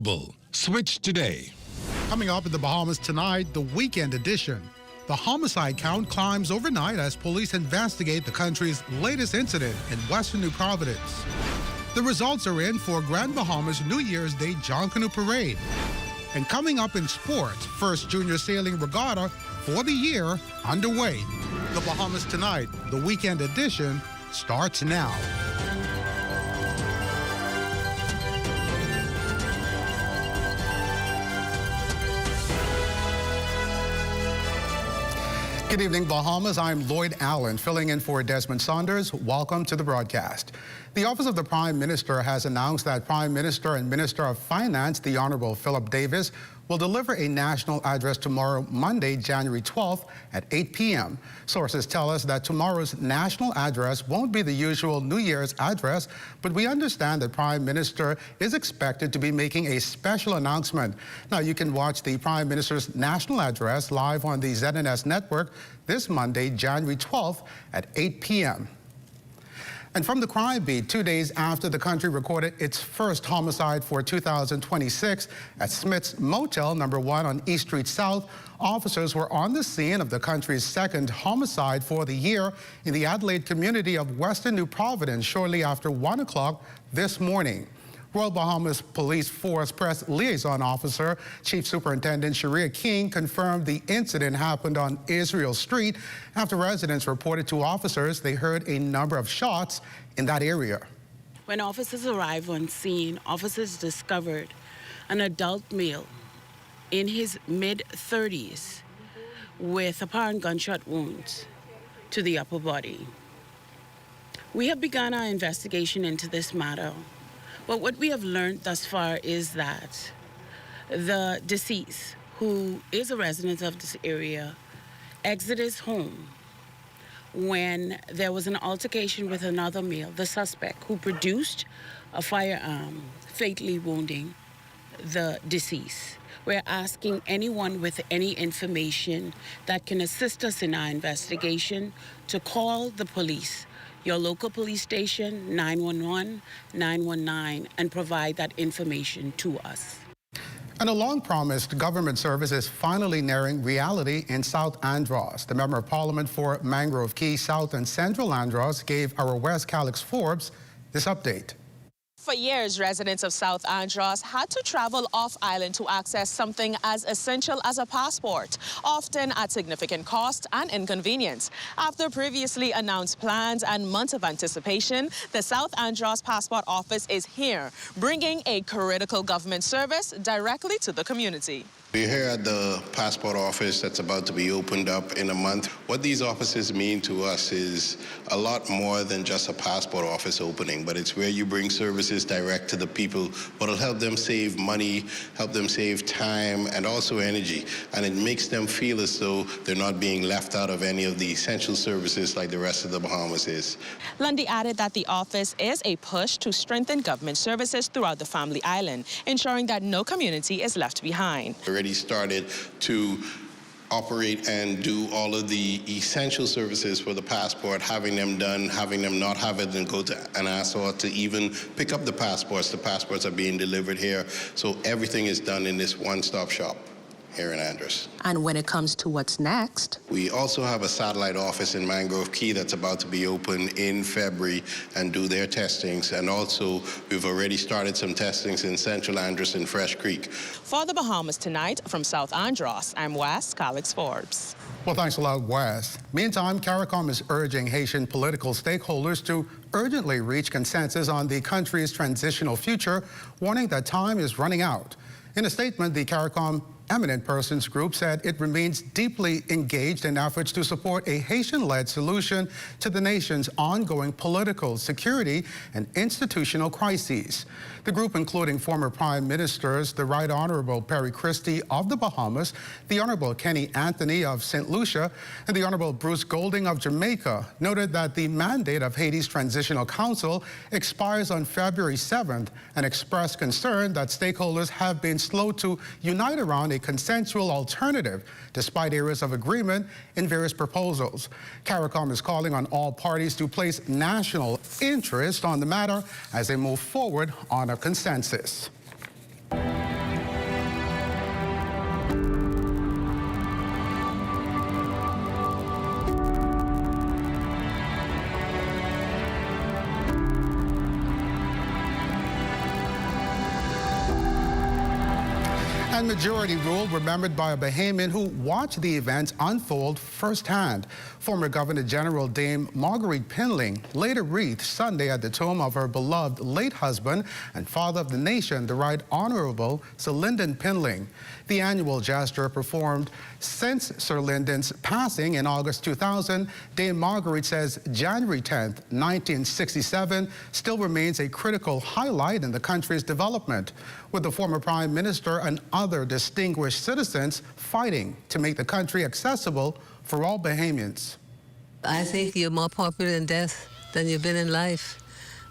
Bull. Switch today. Coming up in the Bahamas tonight, the weekend edition. The homicide count climbs overnight as police investigate the country's latest incident in western New Providence. The results are in for Grand Bahama's New Year's Day John Canoe Parade. And coming up in sports, first junior sailing regatta for the year underway. The Bahamas tonight, the weekend edition, starts now. Good evening, Bahamas. I'm Lloyd Allen, filling in for Desmond Saunders. Welcome to the broadcast. The Office of the Prime Minister has announced that Prime Minister and Minister of Finance, the Honorable Philip Davis, will deliver a national address tomorrow, Monday, January 12th at 8 p.m. Sources tell us that tomorrow's national address won't be the usual New Year's address, but we understand that Prime Minister is expected to be making a special announcement. Now, you can watch the Prime Minister's national address live on the ZNS network this Monday, January 12th at 8 p.m. And from the crime beat, 2 days after the country recorded its first homicide for 2026 at Smith's Motel No. 1 on East Street South, officers were on the scene of the country's second homicide for the year in the Adelaide community of western New Providence shortly after 1 o'clock this morning. Royal Bahamas Police Force Press Liaison Officer Chief Superintendent Sharia King confirmed the incident happened on Israel Street after residents reported to officers they heard a number of shots in that area. When officers arrived on scene, officers discovered an adult male in his mid-30s with apparent gunshot wounds to the upper body. We have begun our investigation into this matter. But what we have learned thus far is that the deceased, who is a resident of this area, exited his home when there was an altercation with another male, the suspect, who produced a firearm, fatally wounding the deceased. We're asking anyone with any information that can assist us in our investigation to call the police, your local police station, 911, 919, and provide that information to us. And a long-promised government service is finally nearing reality in South Andros. The Member of Parliament for Mangrove Key, South and Central Andros gave our West Calix Forbes this update. For years, residents of South Andros had to travel off-island to access something as essential as a passport, often at significant cost and inconvenience. After previously announced plans and months of anticipation, the South Andros Passport Office is here, bringing a critical government service directly to the community. We're here at the passport office that's about to be opened up in a month. What these offices mean to us is a lot more than just a passport office opening, but it's where you bring services direct to the people, what'll help them save money, help them save time, and also energy. And it makes them feel as though they're not being left out of any of the essential services like the rest of the Bahamas is. Lundy added that the office is a push to strengthen government services throughout the Family Island, ensuring that no community is left behind. Already started to operate and do all of the essential services for the passport, having them done, having them not have it and go to Nassau to even pick up the passports. The passports are being delivered here, so everything is done in this one-stop shop here in Andros. And when it comes to what's next? We also have a satellite office in Mangrove Key that's about to be open in February and do their testings. And also, we've already started some testings in Central Andros and Fresh Creek. For the Bahamas tonight, from South Andros, I'm Wes Calix Forbes. Well, thanks a lot, Wes. Meantime, CARICOM is urging Haitian political stakeholders to urgently reach consensus on the country's transitional future, warning that time is running out. In a statement, the CARICOM Eminent Persons Group said it remains deeply engaged in efforts to support a Haitian-led solution to the nation's ongoing political, security, and institutional crises. The group, including former Prime Ministers, the Right Honorable Perry Christie of the Bahamas, the Honorable Kenny Anthony of St. Lucia, and the Honorable Bruce Golding of Jamaica, noted that the mandate of Haiti's Transitional Council expires on February 7th and expressed concern that stakeholders have been slow to unite around a consensual alternative, despite areas of agreement in various proposals. CARICOM is calling on all parties to place national interest on the matter as they move forward on a consensus. And Majority Rule, remembered by a Bahamian who watched the events unfold firsthand. Former Governor General Dame Marguerite Pinling laid a wreath Sunday at the tomb of her beloved late husband and father of the nation, the Right Honorable Sir Lynden Pinling. The annual gesture performed since Sir Lyndon's passing in August 2000, Dame Marguerite says January 10th, 1967 still remains a critical highlight in the country's development, with the former Prime Minister and other distinguished citizens fighting to make the country accessible for all Bahamians. I think you're more popular in death than you've been in life.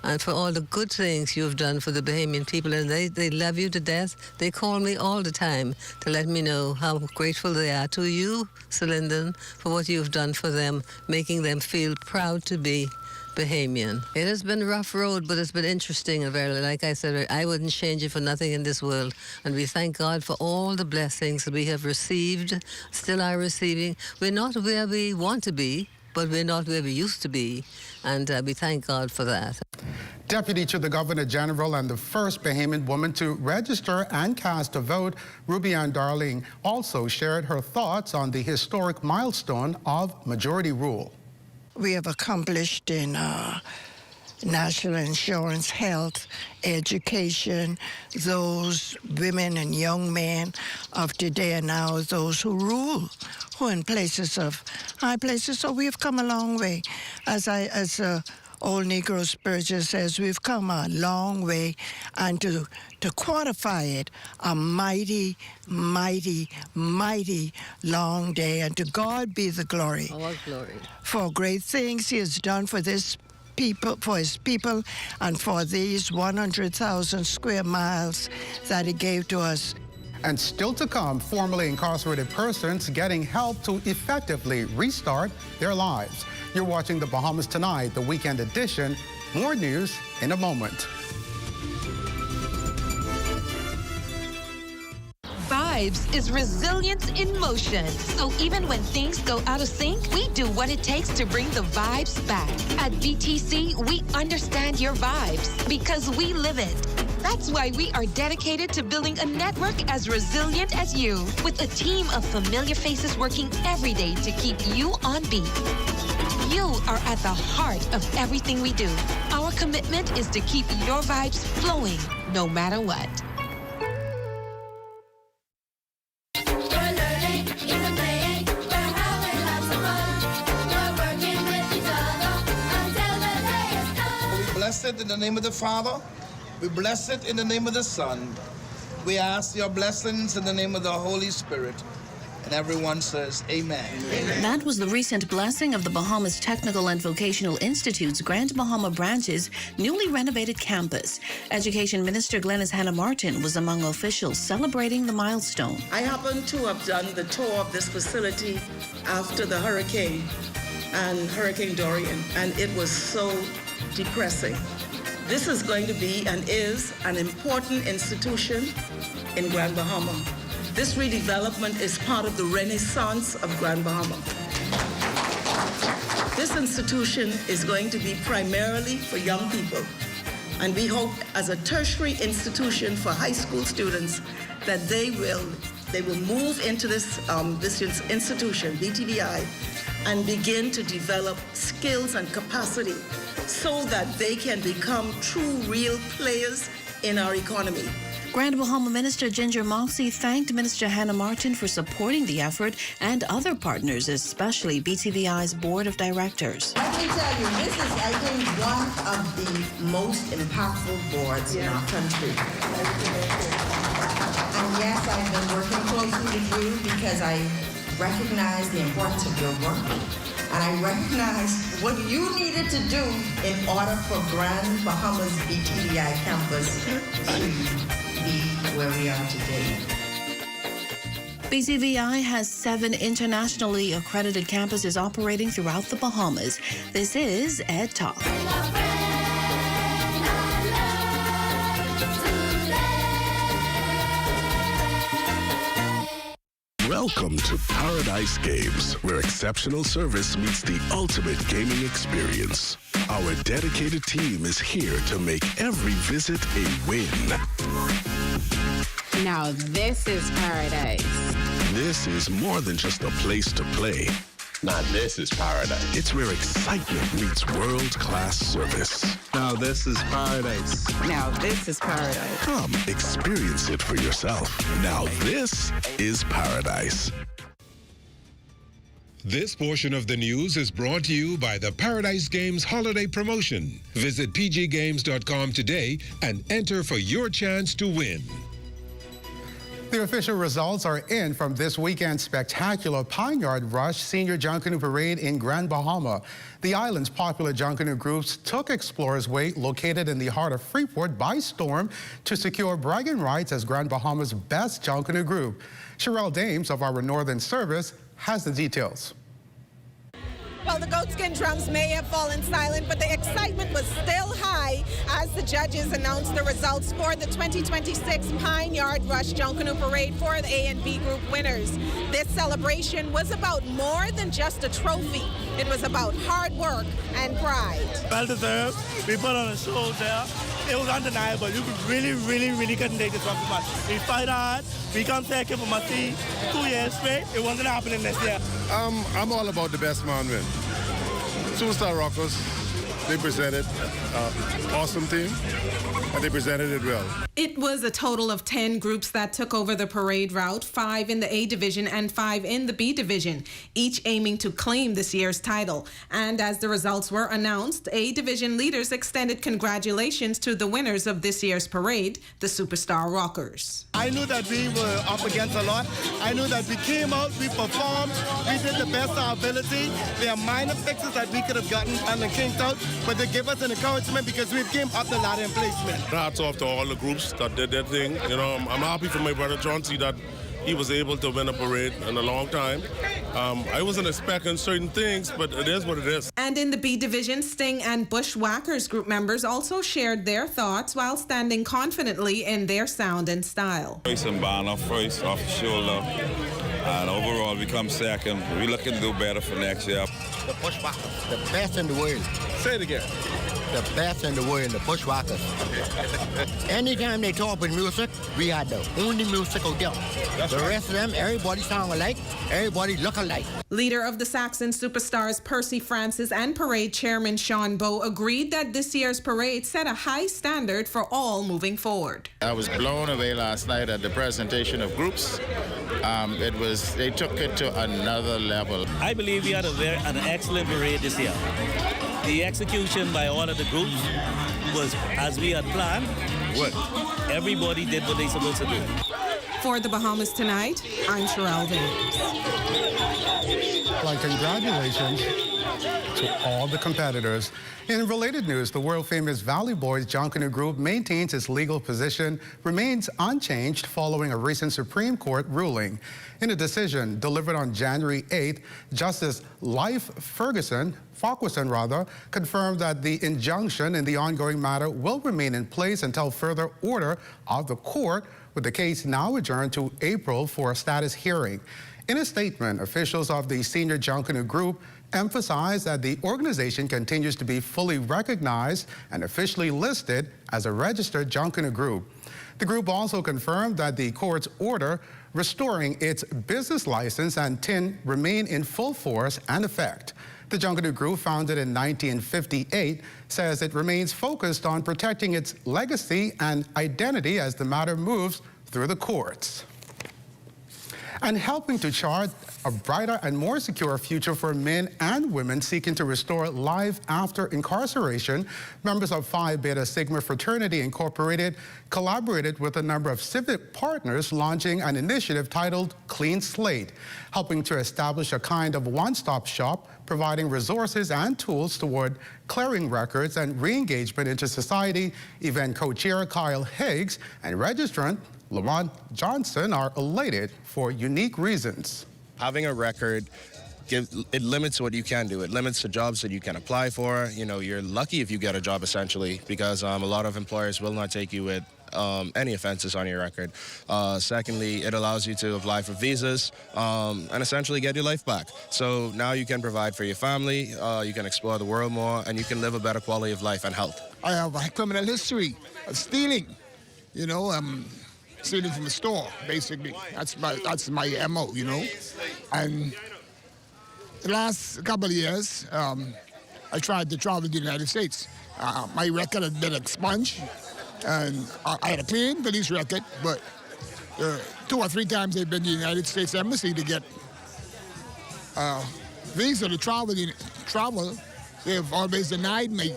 And for all the good things you've done for the Bahamian people, and they love you to death. They call me all the time to let me know how grateful they are to you, Sir Lyndon, for what you've done for them, making them feel proud to be Bahamian. It has been a rough road, but it's been interesting. And very, like I said, I wouldn't change it for nothing in this world. And we thank God for all the blessings that we have received, still are receiving. We're not where we want to be, but we're not where we used to be, and we thank God for that. Deputy to the Governor General and the first Bahamian woman to register and cast a vote, Ruby Ann Darling also shared her thoughts on the historic milestone of Majority Rule. We have accomplished in national insurance, health, education. Those women and young men of today are now those who rule, who are in places of high places. So we've come a long way. As old Negro Spurgeon says, we've come a long way, and to quantify it, a mighty, mighty, mighty long day. And to God be the glory. All glory. For great things he has done for this people, for his people, and for these 100,000 square miles that he gave to us. And still to come, formerly incarcerated persons getting help to effectively restart their lives. You're watching The Bahamas Tonight, the weekend edition. More news in a moment. Vibes is resilience in motion. So even when things go out of sync, we do what it takes to bring the vibes back. At BTC, we understand your vibes because we live it. That's why we are dedicated to building a network as resilient as you, with a team of familiar faces working every day to keep you on beat. You are at the heart of everything we do. Our commitment is to keep your vibes flowing no matter what. Bless it in the name of the Father. We bless it in the name of the Son. We ask your blessings in the name of the Holy Spirit. And everyone says, amen. That was the recent blessing of the Bahamas Technical and Vocational Institute's Grand Bahama branch's newly renovated campus. Education Minister Glenys Hannah Martin was among officials celebrating the milestone. I happen to have done the tour of this facility after the hurricane and Hurricane Dorian, and it was so depressing. This is going to be and is an important institution in Grand Bahama. This redevelopment is part of the renaissance of Grand Bahama. This institution is going to be primarily for young people, and we hope as a tertiary institution for high school students that they will move into this institution, BTVI, and begin to develop skills and capacity so that they can become true, real players in our economy. Grand Bahama Minister Ginger Moxie thanked Minister Hannah Martin for supporting the effort and other partners, especially BTVI's Board of Directors. Let me tell you, this is, I think, one of the most impactful boards in our country. And yes, I've been working closely with you because I recognize the importance of your work. And I recognize what you needed to do in order for Grand Bahamas BTVI campus to be where we are today. BTVI has 7 internationally accredited campuses operating throughout the Bahamas. This is Ed Talk. Welcome to Paradise Games, where exceptional service meets the ultimate gaming experience. Our dedicated team is here to make every visit a win. Now this is paradise. This is more than just a place to play. Now this is paradise. It's where excitement meets world-class service. Now this is paradise. Now this is paradise. Come experience it for yourself. Now this is paradise. This portion of the news is brought to you by the Paradise Games holiday promotion. Visit pggames.com today and enter for your chance to win. The official results are in from this weekend's spectacular Pine Yard Rush Senior Junkanoo Parade in Grand Bahama. The island's popular Junkanoo groups took Explorers Way, located in the heart of Freeport, by storm to secure bragging rights as Grand Bahama's best Junkanoo group. Sherelle Dames of our Northern Service has the details. Well, the goatskin drums may have fallen silent, but the excitement was still high as the judges announced the results for the 2026 Pine Yard Rush Junkanoo Parade for the A and B group winners. This celebration was about more than just a trophy. It was about hard work and pride. Well deserved. We put on a show there. It was undeniable. You really couldn't take this one from us. We fight hard. We come second from our team 2 years straight. It wasn't happening this year. I'm all about the best man win. Superstar Rockers, they presented awesome team, and they presented it well. It was a total of 10 groups that took over the parade route, 5 in the A division and 5 in the B division, each aiming to claim this year's title. And as the results were announced, A division leaders extended congratulations to the winners of this year's parade, the Superstar Rockers. I knew that we were up against a lot. I knew that we came out, we performed, we did the best of our ability. There are minor fixes that we could have gotten and kinked out, but they give us an encouragement because we came up the ladder in placement. Hats off to all the groups that did their thing. You know, I'm happy for my brother Chauncey that he was able to win a parade in a long time. I wasn't expecting certain things, but it is what it is. And in the B division, Sting and Bushwhackers group members also shared their thoughts while standing confidently in their sound and style. First and banner, first off the shoulder, and overall we come second. We're looking to do better for next year. The Bushwhackers, the best in the world. Say it again. The best in the world, the Bushwhackers. Anytime they talk with music, we are the only music out there. The rest of them, everybody sound alike, everybody look alike. Leader of the Saxon Superstars, Percy Francis, and parade chairman Sean Bowe agreed that this year's parade set a high standard for all moving forward. I was blown away last night at the presentation of groups. They took it to another level. I believe we had an excellent parade this year. The execution by all of the groups was as we had planned. What? Everybody did what they supposed to do. For the Bahamas Tonight, I'm Sherelle Dames. Well, congratulations to all the competitors. In related news, the world-famous Valley Boys Junkanoo Group maintains its legal position, remains unchanged following a recent Supreme Court ruling. In a decision delivered on January 8th, Justice Leif Farquharson confirmed that the injunction in the ongoing matter will remain in place until further order of the court, with the case now adjourned to April for a status hearing. In a statement, officials of the Senior Junkanoo Group emphasized that the organization continues to be fully recognized and officially listed as a registered Junkanoo Group. The group also confirmed that the court's order restoring its business license and TIN remain in full force and effect. The Junkanoo Group, founded in 1958, says it remains focused on protecting its legacy and identity as the matter moves through the courts. And helping to chart a brighter and more secure future for men and women seeking to restore life after incarceration, members of Phi Beta Sigma Fraternity Incorporated collaborated with a number of civic partners, launching an initiative titled Clean Slate, helping to establish a kind of one-stop shop, providing resources and tools toward clearing records and re-engagement into society. Event co-chair Kyle Higgs and registrant Lamont Johnson are elated for unique reasons. Having a record, it limits what you can do. It limits the jobs that you can apply for. You know, you're lucky if you get a job, essentially, because a lot of employers will not take you with any offenses on your record. Secondly, it allows you to apply for visas and essentially get your life back. So now you can provide for your family, you can explore the world more, and you can live a better quality of life and health. I have a criminal history of stealing. You know, stealing from the store, basically. That's my MO, you know. And the last couple of years, I tried to travel to the United States. My record had been expunged, and I had a clean police record, but 2 or 3 times I've been to the United States Embassy to get visa to travel. They've always denied me.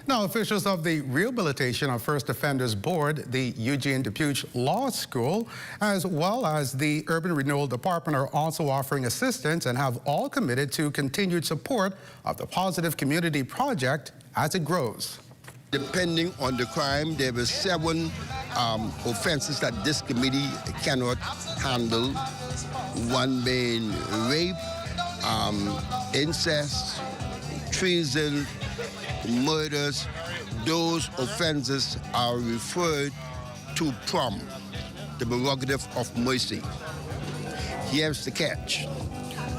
Now, officials of the Rehabilitation of First Offenders Board, the Eugene Depuch Law School, as well as the Urban Renewal Department are also offering assistance and have all committed to continued support of the Positive Community Project as it grows. Depending on the crime, there were 7 offenses that this committee cannot handle. One being rape, incest, treason, murders. Those offenses are referred to PROM, the prerogative of mercy. Here's the catch.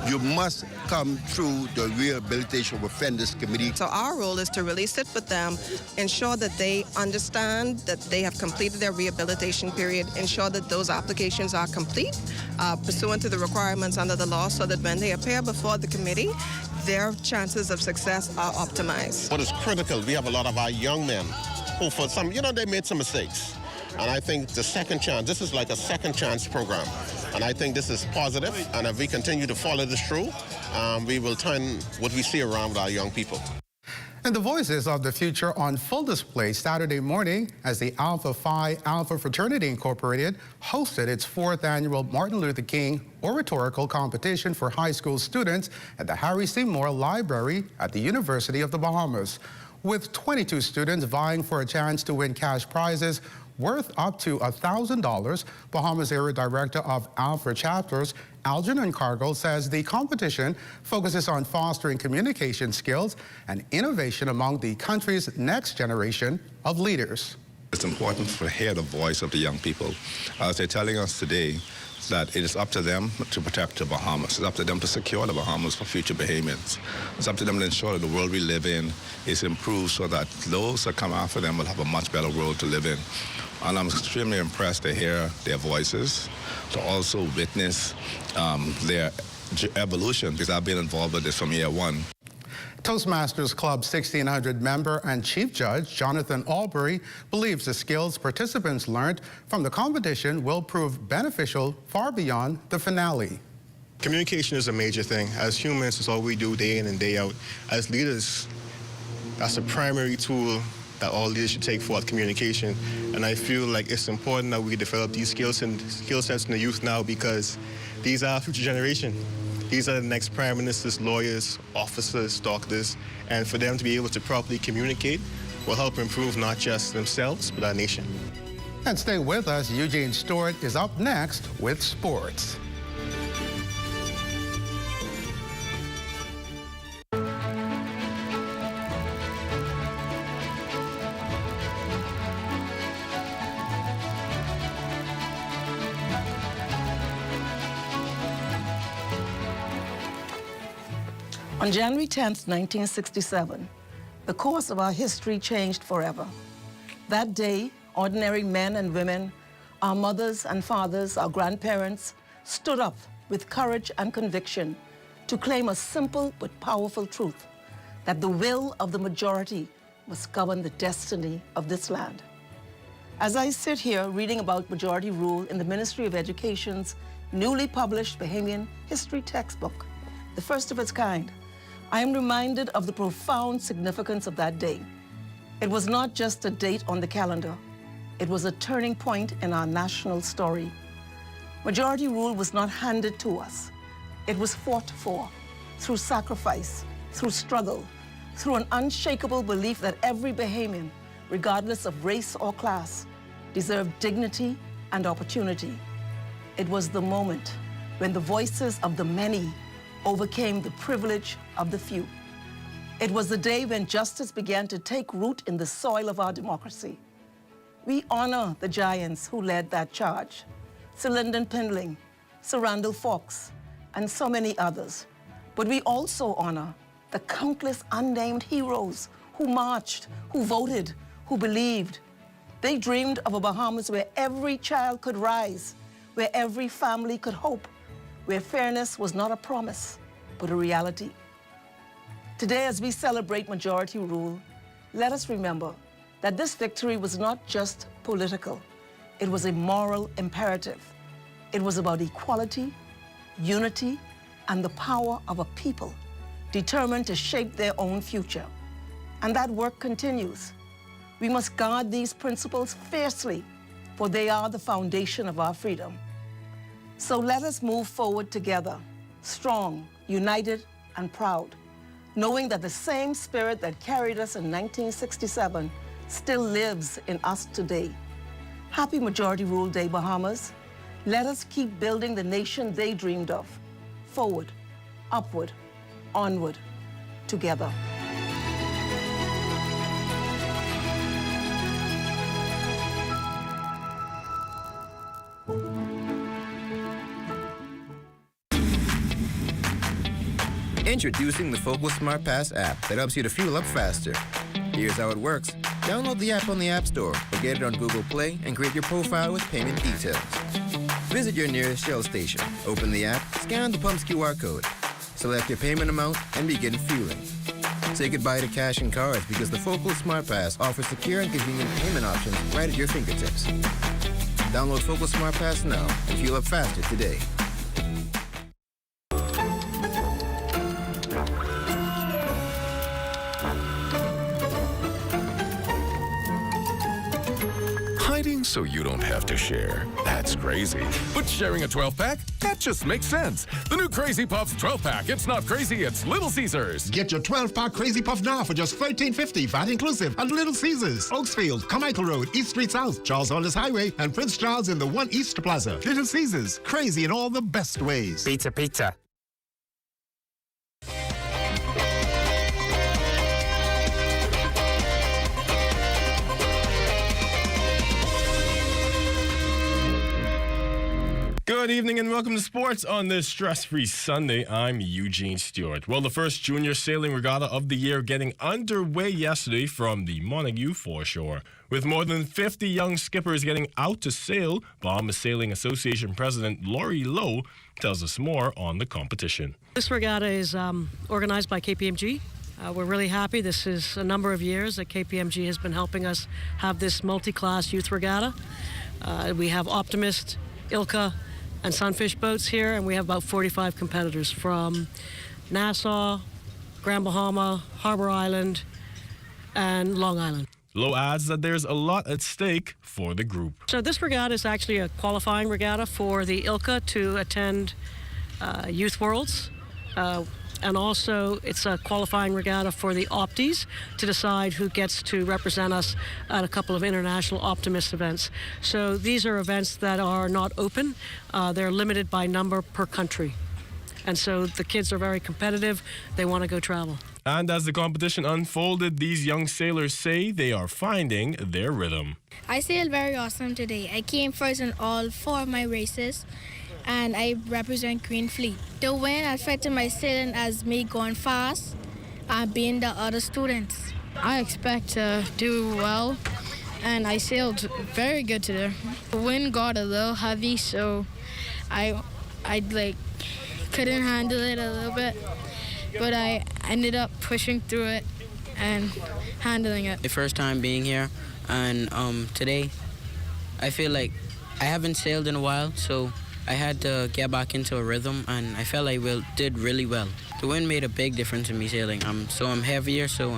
You must come through the Rehabilitation of Offenders Committee. So our role is to really sit with them, ensure that they understand that they have completed their rehabilitation period, ensure that those applications are complete, pursuant to the requirements under the law, so that when they appear before the committee, their chances of success are optimized. What is critical, we have a lot of our young men who for some, they made some mistakes. And I think the second chance, this is like a second chance program. And I think this is positive, and if we continue to follow this through, we will turn what we see around with our young people. And the voices of the future on full display Saturday morning as the Alpha Phi Alpha Fraternity Incorporated hosted its 4th annual Martin Luther King oratorical competition for high school students at the Harry C. Moore Library at the University of the Bahamas. With 22 students vying for a chance to win cash prizes worth up to $1,000, Bahamas Area Director of Alpha Chapters, Algernon Cargill, says the competition focuses on fostering communication skills and innovation among the country's next generation of leaders. It's important to hear the voice of the young people. As they're telling us today that it is up to them to protect the Bahamas. It's up to them to secure the Bahamas for future Bahamians. It's up to them to ensure that the world we live in is improved so that those that come after them will have a much better world to live in. And I'm extremely impressed to hear their voices, to also witness their evolution, because I've been involved with this from year 1. Toastmasters Club 1600 member and Chief Judge Jonathan Albury believes the skills participants learned from the competition will prove beneficial far beyond the finale. Communication is a major thing. As humans, it's all we do day in and day out. As leaders, that's the primary tool that all leaders should take forth, communication. And I feel like it's important that we develop these skill sets in the youth now, because these are our future generation. These are the next prime ministers, lawyers, officers, doctors, and for them to be able to properly communicate will help improve not just themselves, but our nation. And stay with us. Eugene Stewart is up next with sports. On January 10th, 1967, the course of our history changed forever. That day, ordinary men and women, our mothers and fathers, our grandparents, stood up with courage and conviction to claim a simple but powerful truth, that the will of the majority must govern the destiny of this land. As I sit here reading about majority rule in the Ministry of Education's newly published Bahamian history textbook, the first of its kind, I am reminded of the profound significance of that day. It was not just a date on the calendar. It was a turning point in our national story. Majority rule was not handed to us. It was fought for through sacrifice, through struggle, through an unshakable belief that every Bahamian, regardless of race or class, deserved dignity and opportunity. It was the moment when the voices of the many overcame the privilege of the few. It was the day when justice began to take root in the soil of our democracy. We honor the giants who led that charge, Sir Lyndon Pindling, Sir Randall Fox, and so many others. But we also honor the countless unnamed heroes who marched, who voted, who believed. They dreamed of a Bahamas where every child could rise, where every family could hope, where fairness was not a promise, but a reality. Today, as we celebrate majority rule, let us remember that this victory was not just political. It was a moral imperative. It was about equality, unity, and the power of a people determined to shape their own future. And that work continues. We must guard these principles fiercely, for they are the foundation of our freedom. So let us move forward together, strong, united, and proud, knowing that the same spirit that carried us in 1967 still lives in us today. Happy Majority Rule Day, Bahamas. Let us keep building the nation they dreamed of. Forward, upward, onward, together. Introducing the Focal Smart Pass app that helps you to fuel up faster. Here's how it works. Download the app on the App Store or get it on Google Play and create your profile with payment details. Visit your nearest Shell station. Open the app, scan the pump's QR code, select your payment amount, and begin fueling. Say goodbye to cash and cards because the Focal Smart Pass offers secure and convenient payment options right at your fingertips. Download Focal Smart Pass now and fuel up faster today. Hiding so you don't have to share. That's crazy. But sharing a 12-pack? That just makes sense. The new Crazy Puffs 12-pack. It's not crazy, it's Little Caesars. Get your 12-pack Crazy Puff now for just $13.50, VAT inclusive, at Little Caesars, Oaksfield, Carmichael Road, East Street South, Charles Hollis Highway, and Prince Charles in the One East Plaza. Little Caesars, crazy in all the best ways. Pizza, pizza. Good evening and welcome to sports on this stress-free Sunday. I'm Eugene Stewart. Well, the first junior sailing regatta of the year getting underway yesterday from the Montague foreshore. With more than 50 young skippers getting out to sail, Bahamas Sailing Association President Lori Lowe tells us more on the competition. This regatta is organized by KPMG. We're really happy. This is a number of years that KPMG has been helping us have this multi-class youth regatta. We have Optimist, Ilka, and Sunfish boats here, and we have about 45 competitors from Nassau, Grand Bahama, Harbor Island, and Long Island. Lowe adds that there's a lot at stake for the group. So this regatta is actually a qualifying regatta for the Ilka to attend Youth Worlds. And also, it's a qualifying regatta for the Opties to decide who gets to represent us at a couple of international Optimist events. So these are events that are not open. They're limited by number per country. And so the kids are very competitive. They want to go travel. And as the competition unfolded, these young sailors say they are finding their rhythm. I sailed very awesome today. I came first in all 4 of my races, and I represent Green Fleet. The wind affected my sailing as me going fast and being the other students. I expect to do well, and I sailed very good today. The wind got a little heavy, so I couldn't handle it a little bit, but I ended up pushing through it and handling it. The first time being here, and today I feel like I haven't sailed in a while, so I had to get back into a rhythm, and I felt I did really well. The wind made a big difference in me sailing. So I'm heavier, so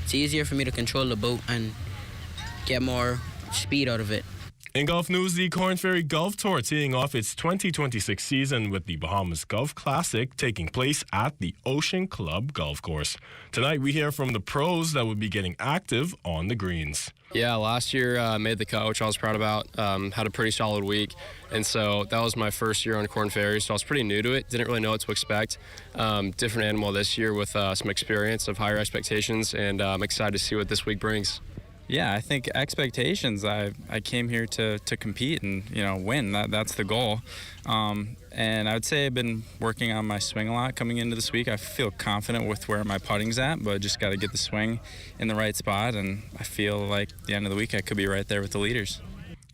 it's easier for me to control the boat and get more speed out of it. In golf news, the Korn Ferry Golf Tour teeing off its 2026 season with the Bahamas Golf Classic taking place at the Ocean Club Golf Course. Tonight, we hear from the pros that will be getting active on the greens. Yeah, last year made the cut, which I was proud about. Had a pretty solid week, and so that was my first year on Korn Ferry, so I was pretty new to it. Didn't really know what to expect. Different animal this year with some experience of higher expectations, and I'm excited to see what this week brings. Yeah, I think expectations. I came here to compete and win. That's the goal. And I would say I've been working on my swing a lot coming into this week. I feel confident with where my putting's at, but just got to get the swing in the right spot. And I feel like at the end of the week I could be right there with the leaders.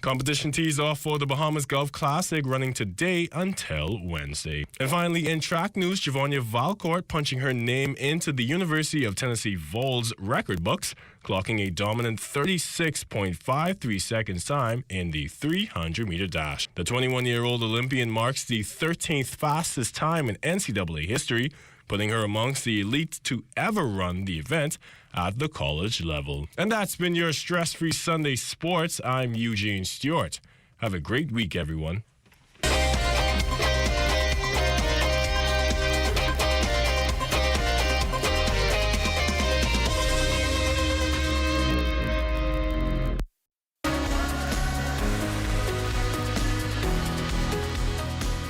Competition tees off for the Bahamas Golf Classic running today until Wednesday. And finally, in track news, Javonia Valcourt punching her name into the University of Tennessee Vols record books, clocking a dominant 36.53 seconds time in the 300-meter dash. The 21-year-old Olympian marks the 13th fastest time in NCAA history, putting her amongst the elite to ever run the event at the college level. And that's been your Stress-Free Sunday Sports. I'm Eugene Stewart. Have a great week, everyone.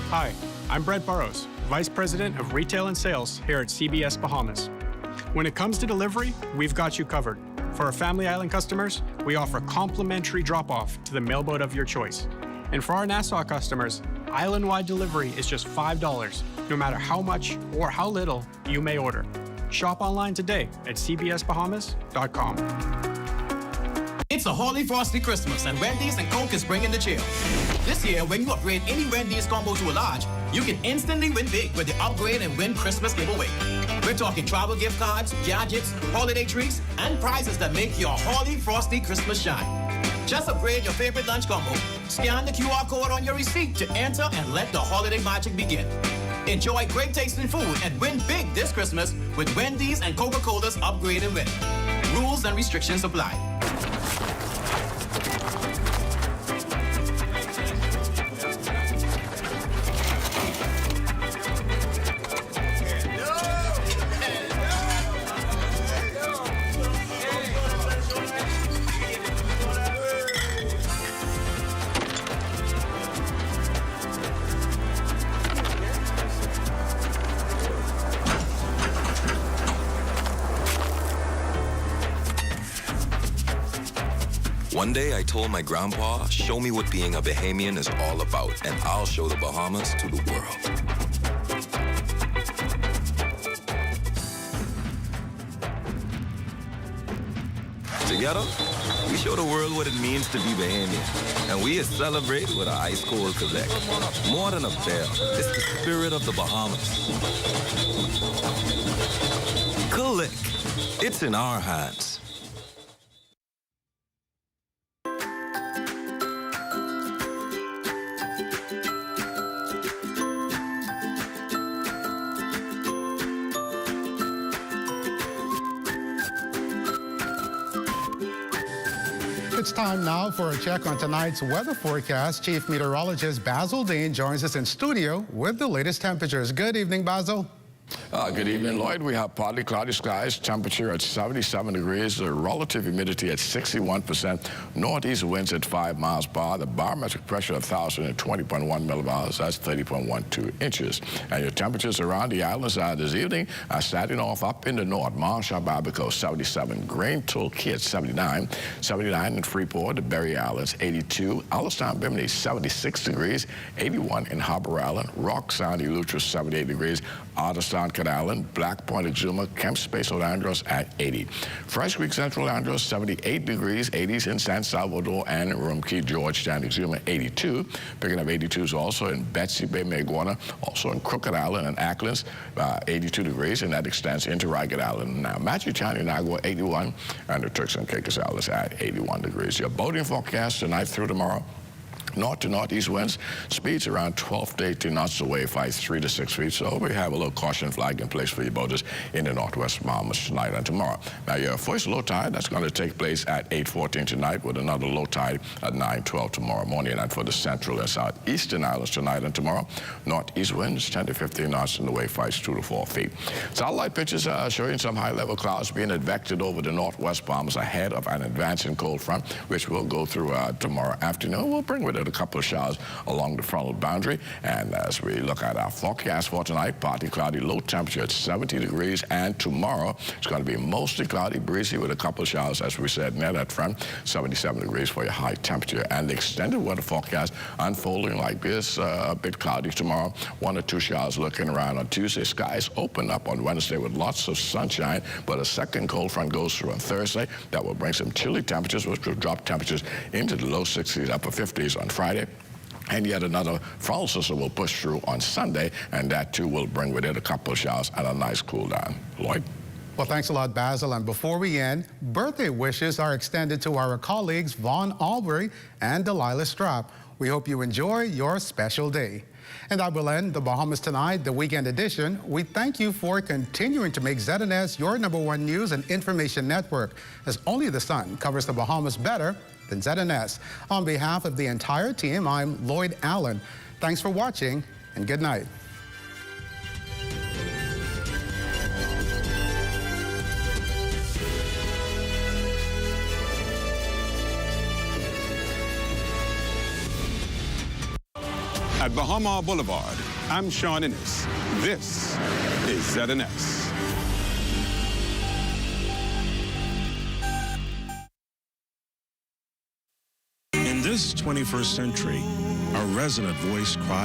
Hi, I'm Brett Burrows, Vice President of Retail and Sales here at CBS Bahamas. When it comes to delivery, we've got you covered. For our Family Island customers, we offer complimentary drop-off to the mailboat of your choice. And for our Nassau customers, island-wide delivery is just $5, no matter how much or how little you may order. Shop online today at cbsbahamas.com. It's a Holy Frosty Christmas, and Wendy's and Coke is bringing the chill. This year, when you upgrade any Wendy's combo to a large, you can instantly win big with the Upgrade and Win Christmas giveaway. We're talking travel gift cards, gadgets, holiday treats, and prizes that make your Holy Frosty Christmas shine. Just upgrade your favorite lunch combo. Scan the QR code on your receipt to enter and let the holiday magic begin. Enjoy great tasting food and win big this Christmas with Wendy's and Coca-Cola's Upgrade and Win. Rules and restrictions apply. One day I told my grandpa, show me what being a Bahamian is all about, and I'll show the Bahamas to the world. Together, we show the world what it means to be Bahamian, and we celebrate with our ice-cold collect. More than a bear, it's the spirit of the Bahamas. Collect, it's in our hands. It's time now for a check on tonight's weather forecast. Chief Meteorologist Basil Dean joins us in studio with the latest temperatures. Good evening, Basil. Good evening, Lloyd. We have partly cloudy skies, temperature at 77 degrees, the relative humidity at 61%, northeast winds at 5 miles per hour, the barometric pressure 1,020.1 millibars, that's 30.12 inches. And your temperatures around the islands this evening are starting off up in the north. Marshall, Barbacoa, 77, Grain Tulkey at 79, 79 in Freeport, the Berry Islands, 82, Allenstown, Bimini, 76 degrees, 81 in Harbor Island, Rock Sound, Eleuthera, 78 degrees, Otterstown, Cat Island, Black Point, Exuma, Kemp Space, Los Angeles at 80. Fresh Creek, Central Andros, 78 degrees, 80s in San Salvador and Rumkey, Georgetown, Exuma, 82. Picking up 82s also in Betsy Bay, Maguana, also in Crooked Island and Acklands, 82 degrees, and that extends into Ragged Island. Now, Machichani, Nagua, 81, and the Turks and Caicos Islands at 81 degrees. Your boating forecast tonight through tomorrow. North to northeast winds, speeds around 12 to 18 knots, the wave height 3 to 6 feet. So we have a little caution flag in place for your boaters in the northwest Bahamas tonight and tomorrow. Now your first low tide, that's going to take place at 8:14 tonight with another low tide at 9:12 tomorrow morning. And for the central and southeastern islands tonight and tomorrow, northeast winds 10 to 15 knots and the wave height 2 to 4 feet. Satellite pictures are showing some high-level clouds being advected over the northwest Bahamas ahead of an advancing cold front, which will go through tomorrow afternoon. We'll bring with it with a couple of showers along the frontal boundary. And as we look at our forecast for tonight, partly cloudy, low temperature at 70 degrees. And tomorrow, it's going to be mostly cloudy, breezy with a couple of showers, as we said, near that front, 77 degrees for your high temperature. And the extended weather forecast unfolding like this, a bit cloudy tomorrow, 1 or 2 showers looking around on Tuesday. Skies open up on Wednesday with lots of sunshine, but a second cold front goes through on Thursday. That will bring some chilly temperatures, which will drop temperatures into the low 60s, upper 50s on Friday. And yet another frontal system will push through on Sunday, and that too will bring with it a couple of showers and a nice cool down. Lloyd? Well, thanks a lot, Basil. And before we end, birthday wishes are extended to our colleagues Vaughn Albury and Delilah Strapp. We hope you enjoy your special day. And that will end the Bahamas Tonight, the weekend edition. We thank you for continuing to make ZNS your #1 news and information network, as only the sun covers the Bahamas better than ZNS. On behalf of the entire team, I'm Lloyd Allen. Thanks for watching, and good night. At Bahama Boulevard, I'm Sean Ennis. This is ZNS. In this 21st century, a resident voice cries